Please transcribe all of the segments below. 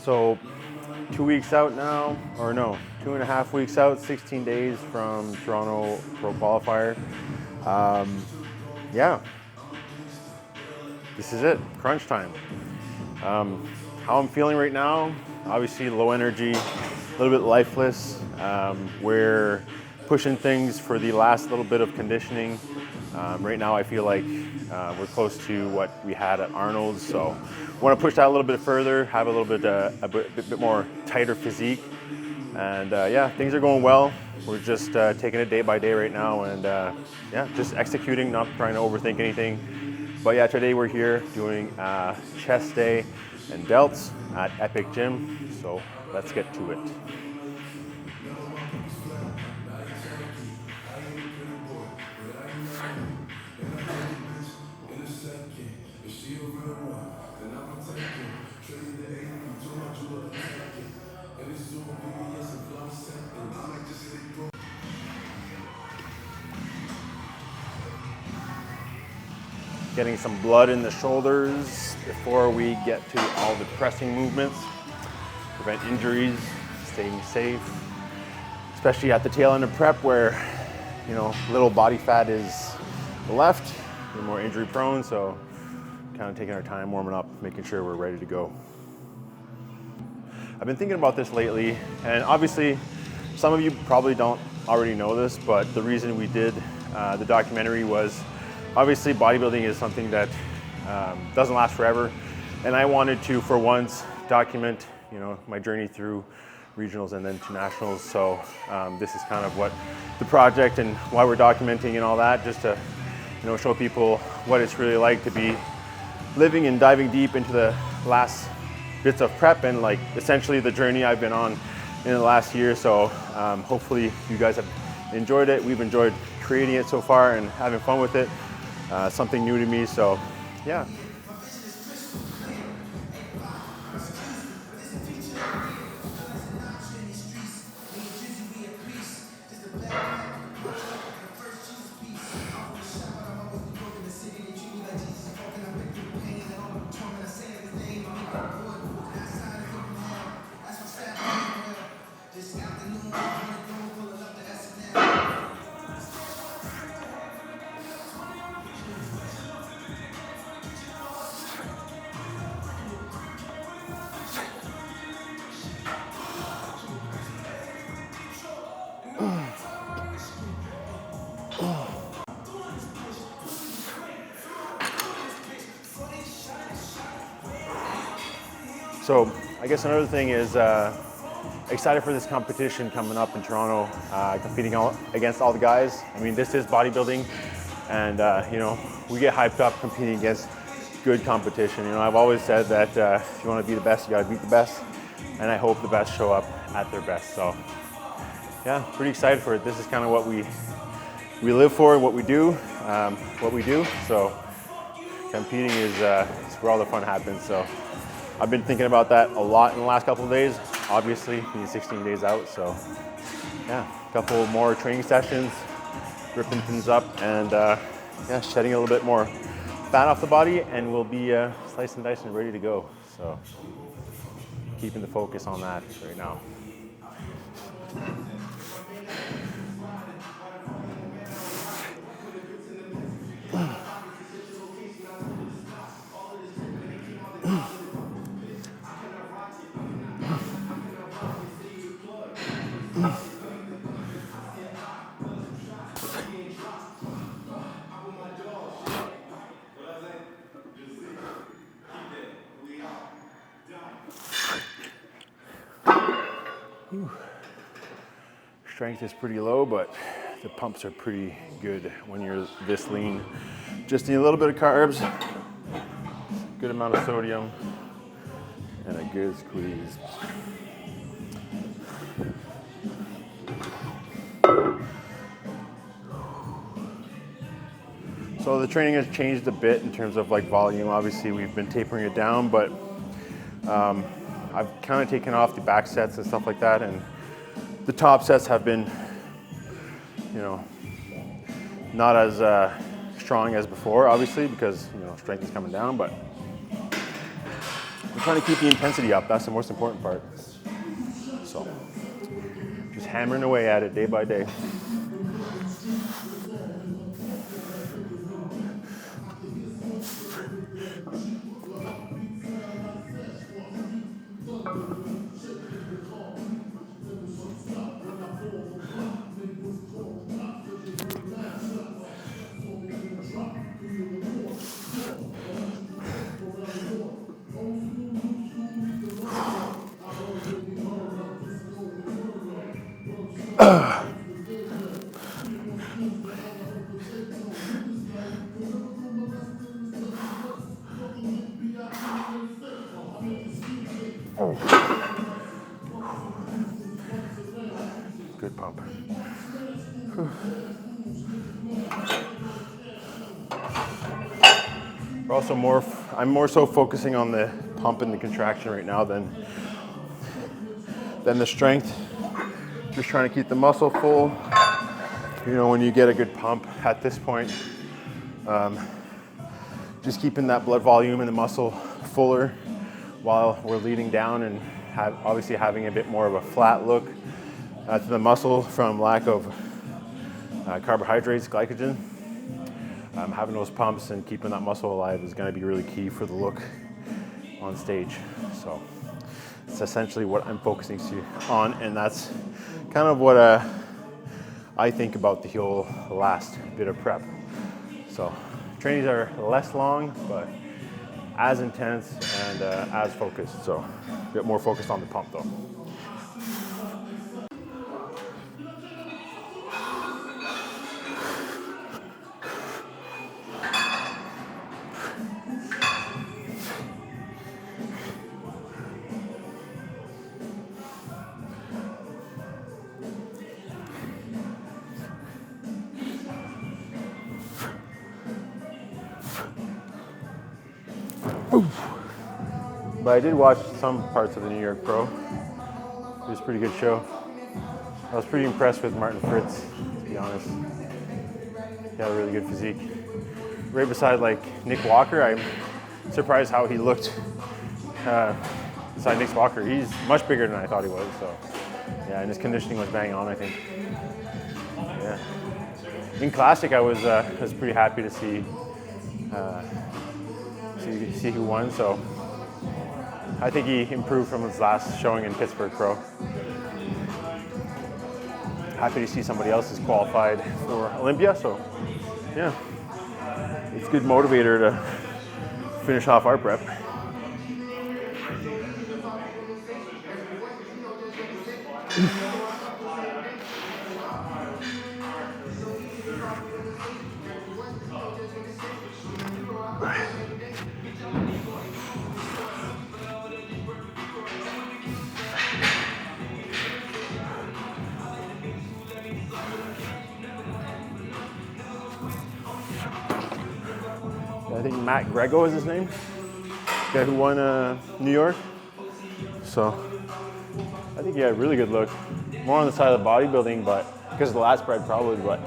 So 2 weeks out now, or no, 2.5 weeks out, 16 days from Toronto Pro Qualifier. Yeah, this is it, crunch time. How I'm feeling right now, obviously low energy, a little bit lifeless. We're pushing things for the last little bit of conditioning. Right now I feel like we're close to what we had at Arnold's, so want to push that a little bit further, have a little bit a bit more tighter physique, and yeah, things are going well. We're just taking it day by day right now, and yeah, just executing, not trying to overthink anything. But yeah, today we're here doing chest day and delts at Epic Gym, so let's get to it. Getting some blood in the shoulders before we get to all the pressing movements. Prevent injuries, staying safe, especially at the tail end of prep where, you know, little body fat is left, we're more injury prone, so kind of taking our time warming up, making sure we're ready to go. I've been thinking about this lately, and obviously some of you probably don't already know this, but the reason we did the documentary was obviously bodybuilding is something that doesn't last forever, and I wanted to, for once, document, you know, my journey through regionals and then to nationals. So this is kind of what the project and why we're documenting and all that, just to, you know, show people what it's really like to be living and diving deep into the last bits of prep and like essentially the journey I've been on in the last year. So hopefully you guys have enjoyed it. We've enjoyed creating it so far and having fun with it. Something new to me, so yeah. So I guess another thing is excited for this competition coming up in Toronto, competing against all the guys. I mean, this is bodybuilding, and you know, we get hyped up competing against good competition. You know, I've always said that if you want to be the best, you got to beat the best, and I hope the best show up at their best. So yeah, pretty excited for it. This is kind of what we live for, what we do. So competing is where all the fun happens. So I've been thinking about that a lot in the last couple of days, obviously being 16 days out. So yeah, a couple more training sessions, ripping things up, and yeah, shedding a little bit more fat off the body, and we'll be sliced and diced and ready to go. So keeping the focus on that right now. Strength is pretty low, but the pumps are pretty good when you're this lean. Just need a little bit of carbs, good amount of sodium, and a good squeeze. So the training has changed a bit in terms of like volume. Obviously we've been tapering it down, but I've kind of taken off the back sets and stuff like that, and the top sets have been, you know, not as strong as before, obviously, because, you know, strength is coming down, but we're trying to keep the intensity up. That's the most important part. So just hammering away at it day by day. Good pump. We're also I'm more so focusing on the pump and the contraction right now than the strength. Just trying to keep the muscle full. You know, when you get a good pump at this point, just keeping that blood volume in the muscle fuller while we're leading down, and obviously having a bit more of a flat look to the muscle from lack of carbohydrates, glycogen. Having those pumps and keeping that muscle alive is going to be really key for the look on stage. So it's essentially what I'm focusing on, and that's kind of what I think about the whole last bit of prep. So trainings are less long, but as intense and as focused. So a bit more focused on the pump though. But I did watch some parts of the New York Pro. It was a pretty good show. I was pretty impressed with Martin Fritz, to be honest. He had a really good physique. Right beside like Nick Walker, I'm surprised how he looked beside Nick Walker. He's much bigger than I thought he was. So yeah, and his conditioning was bang on, I think. Yeah. In Classic, I was pretty happy to see who won. So I think he improved from his last showing in Pittsburgh Pro. Happy to see somebody else is qualified for Olympia. So yeah, it's a good motivator to finish off our prep. I think Matt Grego is his name, the guy who won New York. So I think he had a really good look. More on the side of the bodybuilding, but because of the last spread probably. But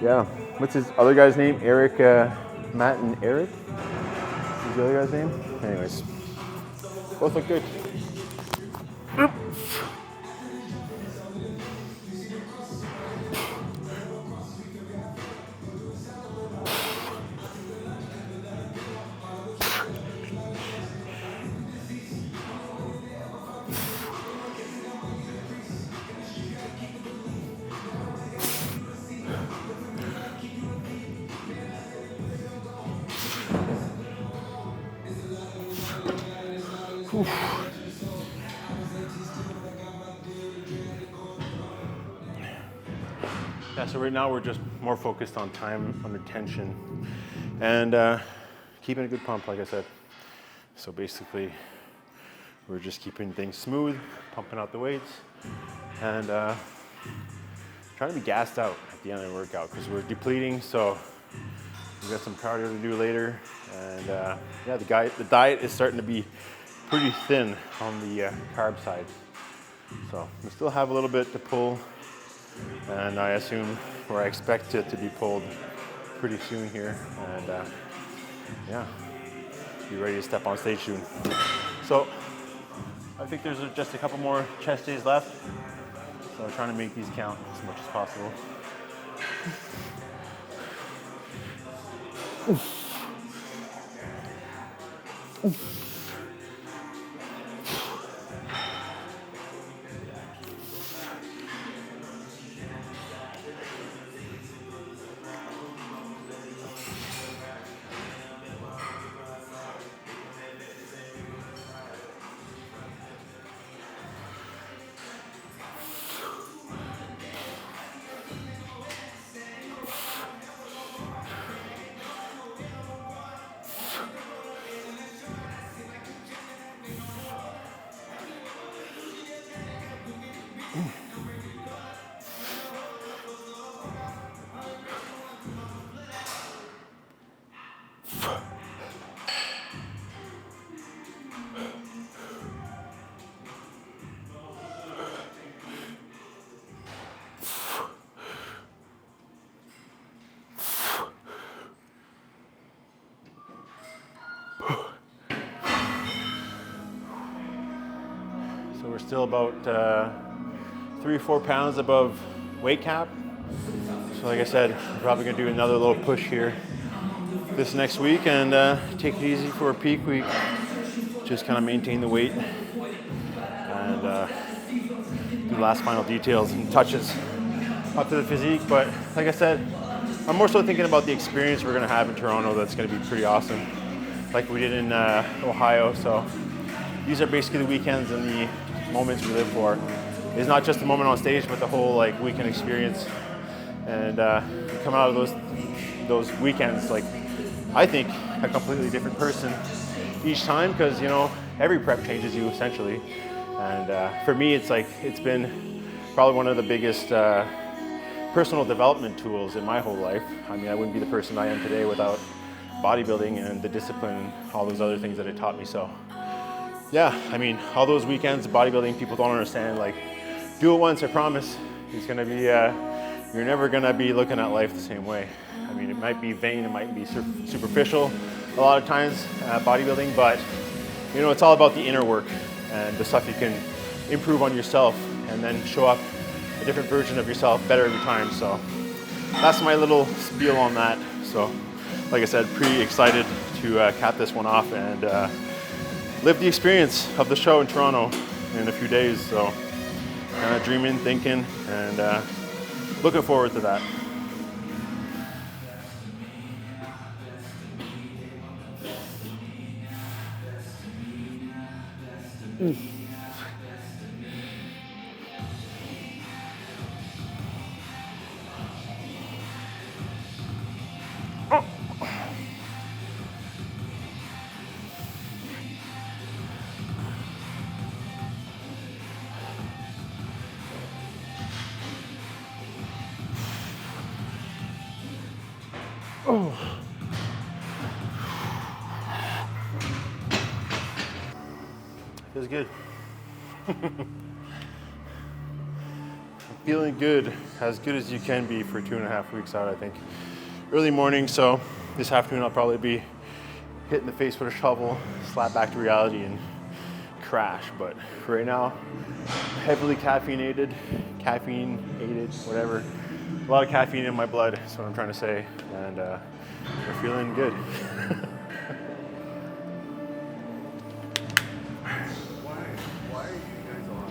yeah, what's his other guy's name? Eric, Matt and Eric. What's the other guy's name? Anyways, both look good. Yeah, so right now we're just more focused on time under tension and keeping a good pump, like I said. So basically, we're just keeping things smooth, pumping out the weights, and trying to be gassed out at the end of the workout because we're depleting. So we got some cardio to do later, and yeah, the diet is starting to be pretty thin on the carb side. So we still have a little bit to pull, and I assume, or I expect it to be pulled pretty soon here, and yeah, be ready to step on stage soon. So I think there's just a couple more chest days left. So I'm trying to make these count as much as possible. So we're still about 3 or 4 pounds above weight cap. So like I said, I'm probably gonna do another little push here this next week and take it easy for a peak week. Just kind of maintain the weight and do the last final details and touches up to the physique. But like I said, I'm more so thinking about the experience we're gonna have in Toronto. That's gonna be pretty awesome, like we did in Ohio. So these are basically the weekends and the moments we live for. It's not just the moment on stage, but the whole like weekend experience. And coming out of those weekends, like I think a completely different person each time, because you know every prep changes you essentially. And for me, it's been probably one of the biggest personal development tools in my whole life. I mean, I wouldn't be the person I am today without bodybuilding and the discipline and all those other things that it taught me. So yeah, I mean, all those weekends of bodybuilding, people don't understand. Like, do it once, I promise. It's gonna be, you're never gonna be looking at life the same way. I mean, it might be vain, it might be superficial a lot of times, bodybuilding, but you know, it's all about the inner work and the stuff you can improve on yourself and then show up a different version of yourself better every time. So that's my little spiel on that. So like I said, pretty excited to cap this one off and live the experience of the show in Toronto in a few days. So kind of dreaming, thinking, and looking forward to that. Oh. Feels good. I'm feeling good, as good as you can be for 2.5 weeks out, I think. Early morning, so this afternoon I'll probably be hitting the face with a shovel, slap back to reality and crash. But for right now, heavily caffeinated, whatever. A lot of caffeine in my blood, that's what I'm trying to say, and we're feeling good. Why are you guys on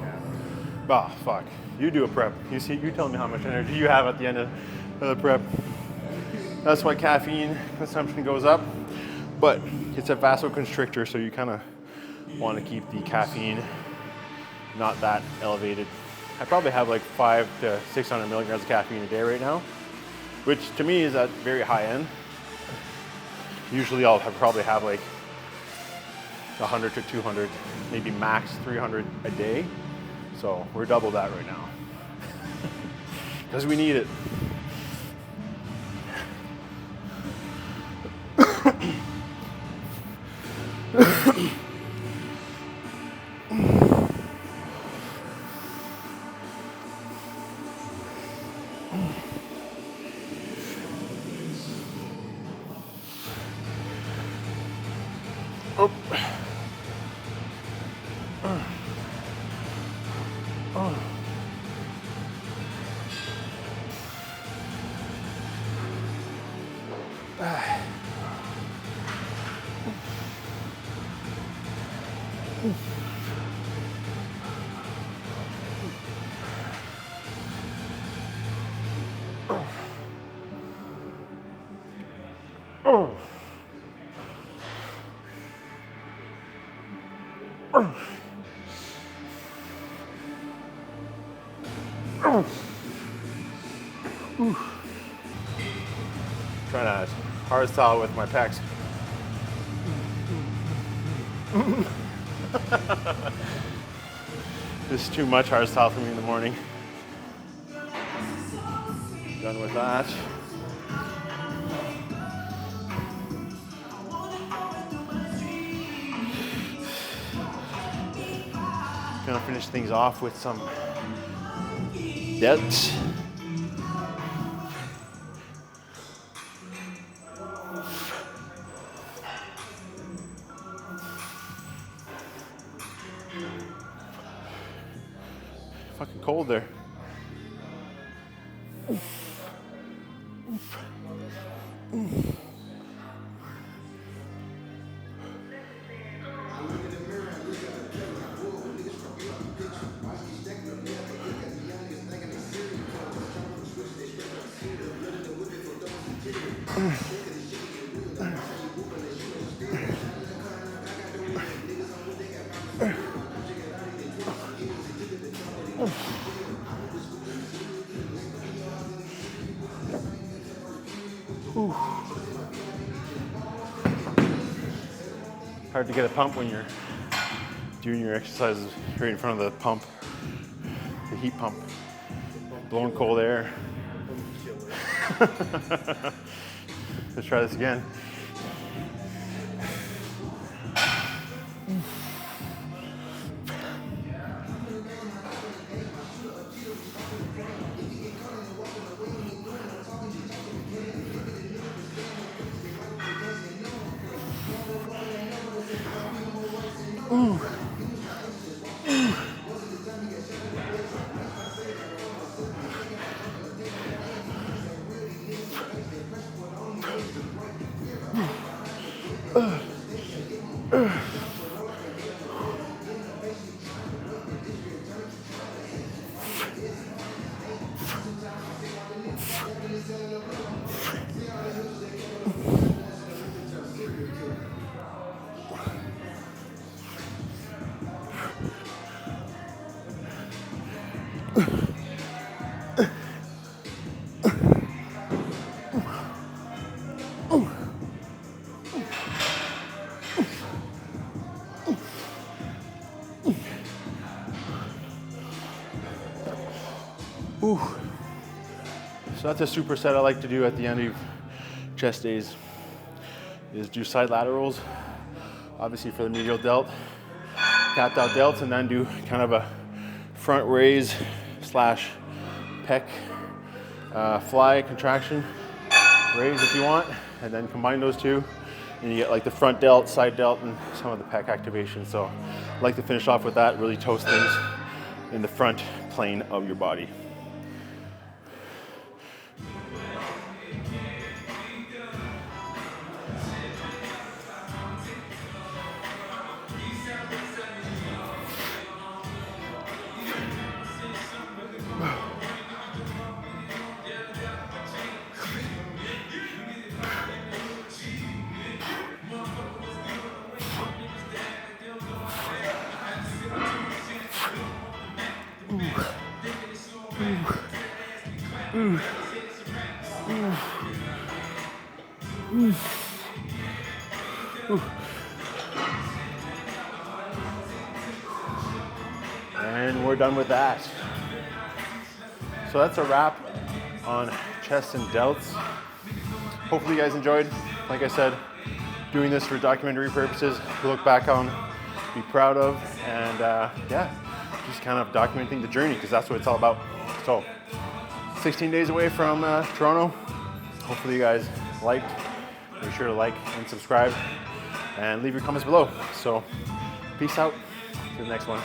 caffeine? Oh, fuck. You do a prep. You tell me how much energy you have at the end of the prep. That's why caffeine consumption goes up, but it's a vasoconstrictor, so you kind of want to keep the caffeine not that elevated. I probably have like 500 to 600 milligrams of caffeine a day right now, which to me is at very high end. Usually I'll probably have like 100 to 200, maybe max 300 a day. So we're double that right now because we need it. Oh. Trying to hard style with my pecs. This is too much hard style for me in the morning. Done with that. Gonna finish things off with some delts. Fucking cold there. Hard to get a pump when you're doing your exercises right in front of the pump, the heat pump, blowing cold air. Let's try this again. Ooh. So that's a superset I like to do at the end of chest days, is do side laterals, obviously for the medial delt, tapped out delts, and then do kind of a front raise slash pec fly contraction raise if you want, and then combine those two and you get like the front delt, side delt, and some of the pec activation. So I like to finish off with that, really toast things in the front plane of your body. And we're done with that. So that's a wrap on chest and delts. Hopefully you guys enjoyed. Like I said, doing this for documentary purposes to look back on, be proud of, and yeah, just kind of documenting the journey, because that's what it's all about. So 16 days away from Toronto. Hopefully you guys liked. Make sure to like and subscribe and leave your comments below. So peace out to the next one.